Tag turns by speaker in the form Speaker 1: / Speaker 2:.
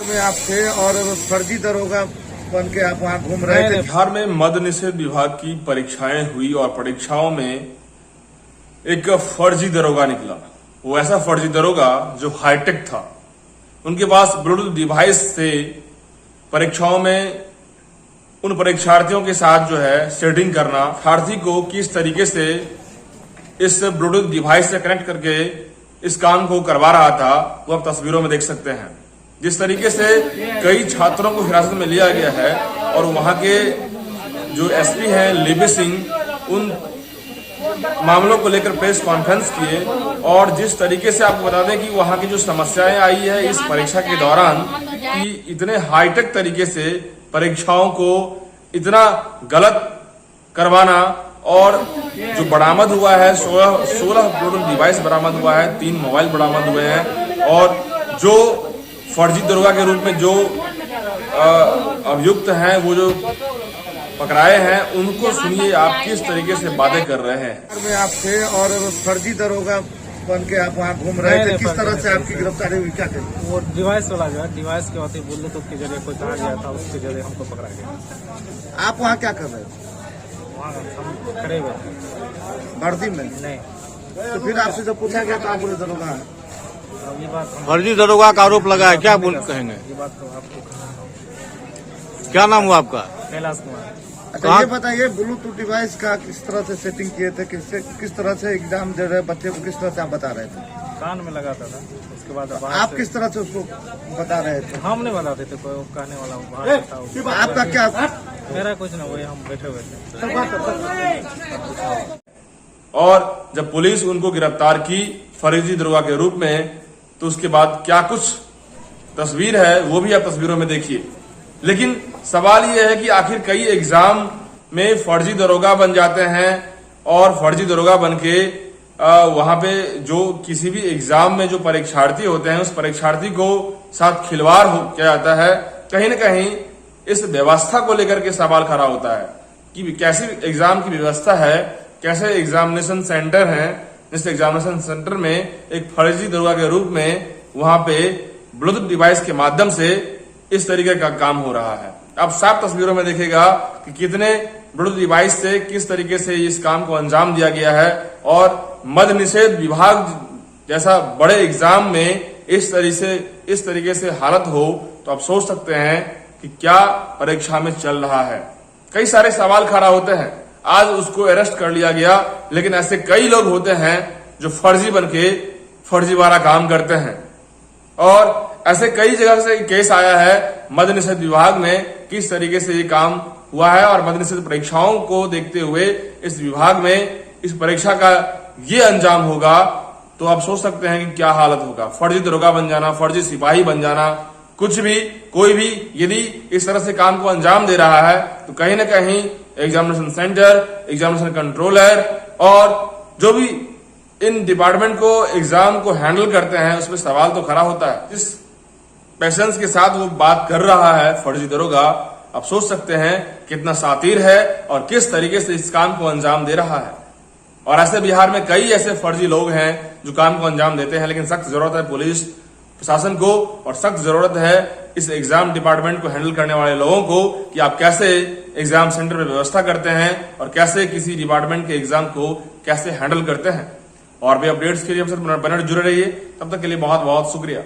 Speaker 1: में आप थे और फर्जी दरोगा बन के आप वहाँ घूम रहे थे।
Speaker 2: बिहार में मद्य निषेध विभाग की परीक्षाएं हुई और परीक्षाओं में एक फर्जी दरोगा निकला। वो ऐसा फर्जी दरोगा जो हाईटेक था। उनके पास ब्लूटूथ डिवाइस से परीक्षाओं में उन परीक्षार्थियों के साथ जो है सेटिंग करना, परीक्षार्थी को किस तरीके से इस ब्लूटूथ डिवाइस से कनेक्ट करके इस काम को करवा रहा था, वो आप तस्वीरों में देख सकते हैं। जिस तरीके से कई छात्रों को हिरासत में लिया गया है और वहां के जो एसपी हैं लिबी सिंह, उन मामलों को लेकर प्रेस कॉन्फ्रेंस किए और जिस तरीके से आपको बता दें कि वहां की जो समस्याएं आई है इस परीक्षा के दौरान, कि इतने हाईटेक तरीके से परीक्षाओं को इतना गलत करवाना, और जो बरामद हुआ है 16 ब्लूटूथ डिवाइस बरामद हुआ है, 3 मोबाइल बरामद हुए हैं, और जो फर्जी दरोगा के रूप में जो अभियुक्त हैं, वो जो पकड़ाए हैं, उनको सुनिए आप किस तरीके से बातें कर रहे हैं।
Speaker 1: में आप थे और फर्जी दरोगा बन के आप वहाँ घूम रहे थे, किस तरह से आपकी गिरफ्तारी हुई, क्या करें?
Speaker 3: वो डिवाइस वाला जो है, डिवाइस के बाद ब्लूटूथ के जरिए कोई कहा गया था, उसके जरिए हमको पकड़ा गया।
Speaker 1: आप वहाँ क्या कर रहे थे?
Speaker 3: वहाँ हम खड़े हुए थे
Speaker 1: वर्दी में?
Speaker 3: नहीं।
Speaker 1: तो फिर आपसे जब पूछा गया तो आप बोले दरोगा है।
Speaker 3: अब ये बात
Speaker 4: फर्जी दरोगा का आरोप लगा है, क्या कहेंगे?
Speaker 3: ये बात तो आपको
Speaker 4: क्या नाम हुआ आपका?
Speaker 3: कैलाश कुमार।
Speaker 1: अच्छा, ये बताइए ब्लूटूथ डिवाइस का किस तरह से सेटिंग किए थे, किस तरह से एग्जाम दे रहे बच्चे को, किस तरह से आप बता रहे थे?
Speaker 3: कान में लगाता था, उसके बाद
Speaker 1: आप किस तरह से उसको बता रहे थे?
Speaker 3: हम नहीं बताते थे, कोई कहने वाला बाहर था।
Speaker 1: आपका क्या?
Speaker 3: मेरा कुछ ना, वही हम बैठे हुए थे।
Speaker 2: और जब पुलिस उनको गिरफ्तार की फर्जी दरोगा के रूप में, तो उसके बाद क्या कुछ तस्वीर है वो भी आप तस्वीरों में देखिए। लेकिन सवाल यह है कि आखिर कई एग्जाम में फर्जी दरोगा बन जाते हैं और फर्जी दरोगा बन के वहां पे जो किसी भी एग्जाम में जो परीक्षार्थी होते हैं, उस परीक्षार्थी को साथ खिलवाड़ किया जाता है। कहीं न कहीं इस व्यवस्था को लेकर के सवाल खड़ा होता है कि कैसी एग्जाम की व्यवस्था है, कैसे एग्जामिनेशन सेंटर है, जिस एग्जामिनेशन सेंटर में एक फर्जी दरोगा के रूप में वहां पे ब्लूटूथ डिवाइस के माध्यम से इस तरीके का काम हो रहा है। अब साफ तस्वीरों में देखेगा कि कितने ब्लूटूथ डिवाइस से किस तरीके से इस काम को अंजाम दिया गया है, और मद्य निषेध विभाग जैसा बड़े एग्जाम में इस तरीके से हालत हो, तो आप सोच सकते हैं कि क्या परीक्षा में चल रहा है। कई सारे सवाल खड़ा होते हैं। आज उसको अरेस्ट कर लिया गया, लेकिन ऐसे कई लोग होते हैं जो फर्जी बन के फर्जीवाड़ा काम करते हैं, और ऐसे कई जगह से केस आया है मद्य निषेध विभाग में किस तरीके से ये काम हुआ है। और मद्य निषेध परीक्षाओं को देखते हुए इस विभाग में इस परीक्षा का ये अंजाम होगा, तो आप सोच सकते हैं कि क्या हालत होगा। फर्जी दरोगा बन जाना, फर्जी सिपाही बन जाना, कुछ भी, कोई भी यदि इस तरह से काम को अंजाम दे रहा है, तो कहीं ना कहीं एग्जामिनेशन सेंटर, एग्जामिनेशन कंट्रोलर और जो भी इन डिपार्टमेंट को एग्जाम को हैंडल करते हैं, उसमें सवाल तो खड़ा होता है। जिस पेशेंस के साथ वो बात कर रहा है फर्जी दरोगा, आप सोच सकते हैं कितना शातिर है और किस तरीके से इस काम को अंजाम दे रहा है। और ऐसे बिहार में कई ऐसे फर्जी लोग हैं जो काम को अंजाम देते हैं, लेकिन सख्त जरूरत है पुलिस प्रशासन को, और सख्त जरूरत है इस एग्जाम डिपार्टमेंट को हैंडल करने वाले लोगों को कि आप कैसे एग्जाम सेंटर में व्यवस्था करते हैं और कैसे किसी डिपार्टमेंट के एग्जाम को कैसे हैंडल करते हैं। और भी अपडेट्स के लिए हमसे बने जुड़े रहिए। तब तक के लिए बहुत बहुत शुक्रिया।